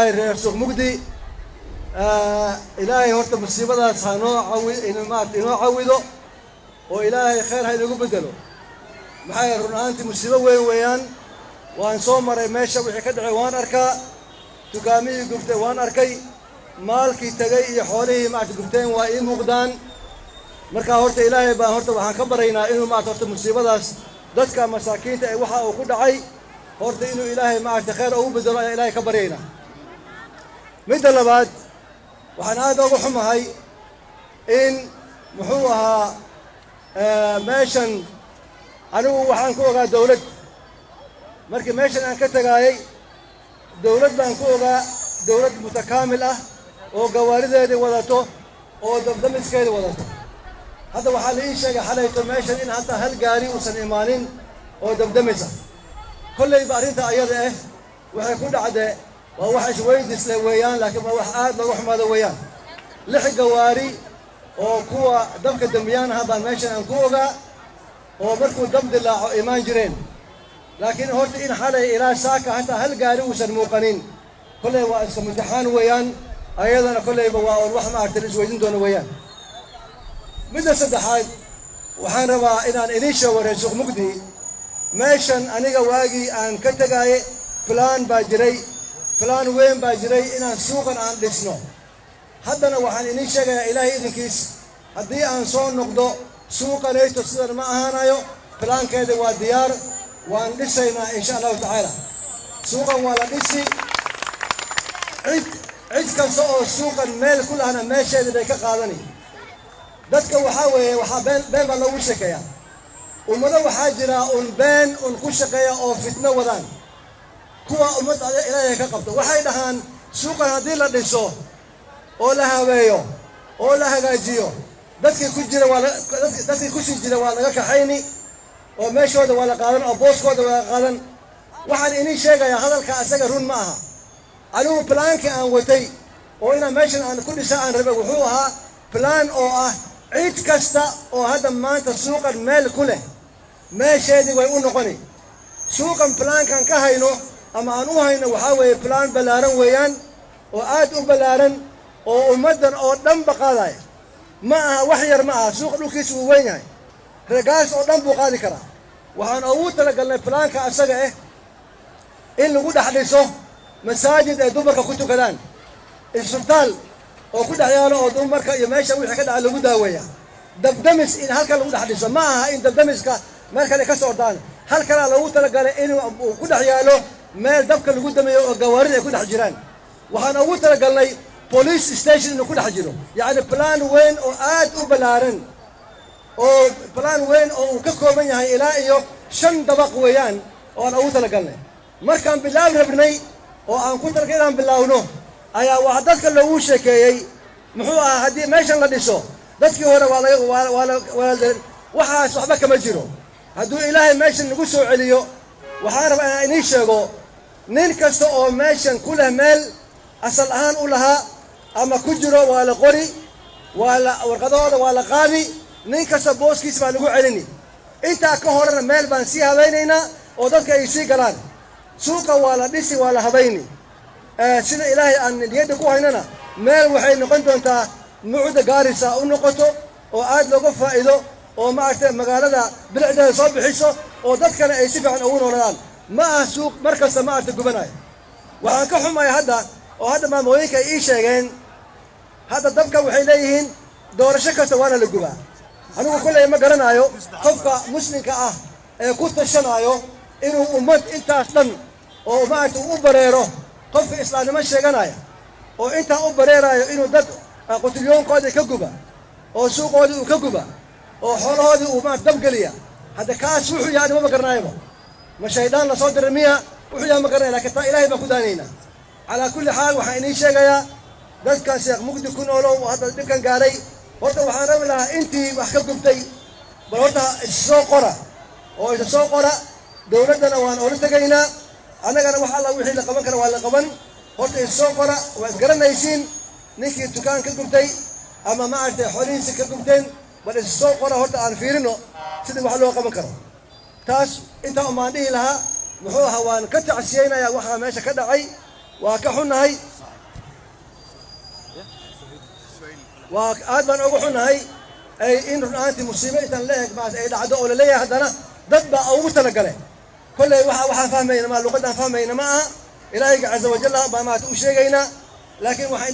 reer mugdi ilaahay horta musiibadaas ha inoo cawido oo ilaahay khayr ha inagu bedelo maxay run ahaantii musiibo weyn weeyaan waan soo maray meesha wixii ka dhacay waan arkaa dukaamihii gubtay waan arkay maalkii tagay iyo xoolihii gubteen waa ii muuqdaan marka horta ilaahay baan horta waxaan ka baraynaa inuu horta musiibadaas dadka masaakiinta ee waxa uu ku dhacay horta inuu ilaahay khayr ugu bedelo ayaa ilaahay ka baryaynaa midda labaad waxaan aad uga xumahay in muxuu ahaa meeshan anigu waxaan ku ogaa dawlad markii meeshan aan ka tagaayay dawlad baan ku ogaa dawlad mutakaamil ah oo gawaarideedii wadato oo dabdamiskeedii wadato hadda waxaa la ii sheegay xalayto meeshan in hataa hal gaari uusan imaanin oo dabdamis ah kollayba arrinta ayada waxay ku dhacdee waa wax isweydiisle weeyaan laakiin waa wax aad looga xumaado weeyaan 6 gawaari oo kuwa dabka dambiyaan baan meeshan aan ku ogaa oo markuu dab dilaaco imaan jireen laakiin horta in xalay ilaa saaka hataa hal gaari uusan muuqanin kollay waa iska imtixaan weeyaan ayadana kollayba waa wax isweydiin doono weeyaan midda saddexaad waxaan rabaa inaan idiin sheego reer suuq mugdi meeshan aniga waagii aan ka tagaaye plan baa jiray plan weyn baa jiray inaan suuqan aan dhisno haddana waxaan idiin sheegayaa ilaahay idinkiis haddii aan soo noqdo suuqanayto sidan ma ahaanayo plaankeeda waa diyaar waan dhisaynaa insha allahu tacaala suuqan waa la dhisi cid kasta oo suuqan meel ku lahana meesheeda bay ka qaadani dadka waxaa weeye waxaa been baa loogu sheekeeyaa ummado waxaa jira been ku shaqeeya oo fitno wadaan kuwa ummadda ilaahay ka qabto waxay dhahaan suuqan haddii la dhiso oo la habeeyo oo la hagaajiyo dadkii ku sii jira waa laga kaxayni oo meeshooda waa la qaadan oo booskooda waa la qaadan waxaan idiin sheegayaa hadalka asaga run ma aha anigu plaankii aan watay oo inaan meeshan aan ku dhisa aan rabay wuxuu ahaa plan oo ah cid kasta oo hadda maanta suuqan meel ku leh meesheedii way u noqoni suuqan plaankan ka hayno ama aan u hayno waxaa weeye plan ballaaran weeyaan oo aad u ballaaran oo ummaddan oo dhanba qaadaya ma aha wax yar ma aha suuqa dhulkiisa wuu weyn yahay regaas oo dhan buu qaadi karaa waxaan ugu talagalnay plaanka asaga in lagu dhex dhiso masaajid ay dumarka ku tukadaan isbitaal oo ku dhex yaalo oo dumarka iyo meesha wixii ka dhaca lagu daaweeya dabdamis in halkan lagu dhex dhiso ma aha in dabdamiska meel kale ka socdaan halkanaa lagu talagalay inuu ku dhex yaalo meel dabka lagu dameeyo oo gawaarida ay ku dhex jiraan waxaan ugu talagalnay police station inuu ku dhex jiro yacni plan weyn oo aad u ballaaran oo plan weyn oo uu ka kooban yahay ilaa iyo 5 dabaq weeyaan oo aan ugu talagalnay markaan bilaab rabnay oo aan ku talagalay inaan bilaawno ayaa wax dadka loogu sheekeeyey muxuu ahaa haddii meeshan la dhiso dadkii hore waxaas waxba kama jiro hadduu ilaahay meeshan nagu soo celiyo waxaan rabaa inaan idiin sheego nin kasta oo meeshan ku leh meel asal ahaan u lahaa ama ku jiro waa la qori warqadahooda waa la qaadi nin kasta booskiis baa lagu celini intaa ka horena meel baan sii habaynaynaa oo dadka ay sii galaan suuqa waa la dhisi waa la habayni sida ilaahay aan niyadda ku haynana meel waxay noqon doontaa nuucda gaarisa u noqoto oo aad looga faa'iido oo magaalada bilicdeeda soo bixiso oo dadkana ay si fiican ugu nooladaan ma aha suuq mar kasta gubanayo waxaan ka xumaya hadda maamooyinka ay ii sheegeen hadda dabka waxay leeyihiin doorasho kasta waana la gubaa anigu kolley ma garanayo qofka muslimka ah ee ku tashanayo inuu ummad intaas dhan oo u bareero qofka islaamnimo sheeganaya oo intaa u bareerayo inuu dad qutilyoonkoodii ka guba oo suuqoodii uu ka guba oo xoolahoodii uu dabgeliya hadda kaas wuxuu yahay ma garanaayaba ma shaydaan la soo diray miya wuxuu yahay ma garanaya laakiin taa ilaahay baan ku daanaynaa calaa kulli xaal waxaan idiin sheegayaa dadkan sheekh mugdi ku noolow hadda dhibkan gaaray horta waxaan rabi lahaa intii wax ka gubtay bal horta isa soo qora dawladdana waan oola tegaynaa annagana wax alla wixii la qaban kara waa la qaban horta isa soo qora waa isgaranaysiin ninkii dukaan ka gubtay ama xoolihiisi ka gubteen bal isa soo qora horta aan fiirino sidii wax loo qaban karo taas intaa umaan dhihi lahaa muxuu ahaa waan ka tacsiyeynayaa waxaa meesha ka dhacay waa ka xunnahay وآد بان أقول هاي أي إن أنت مصيبة تنلهك مع أي دعوة ولا ليه هذانا ضد أو متلقله كل واحد فاهمين ما لقدنا فاهمين ما إلهي عز وجل ما تقول شيء لكن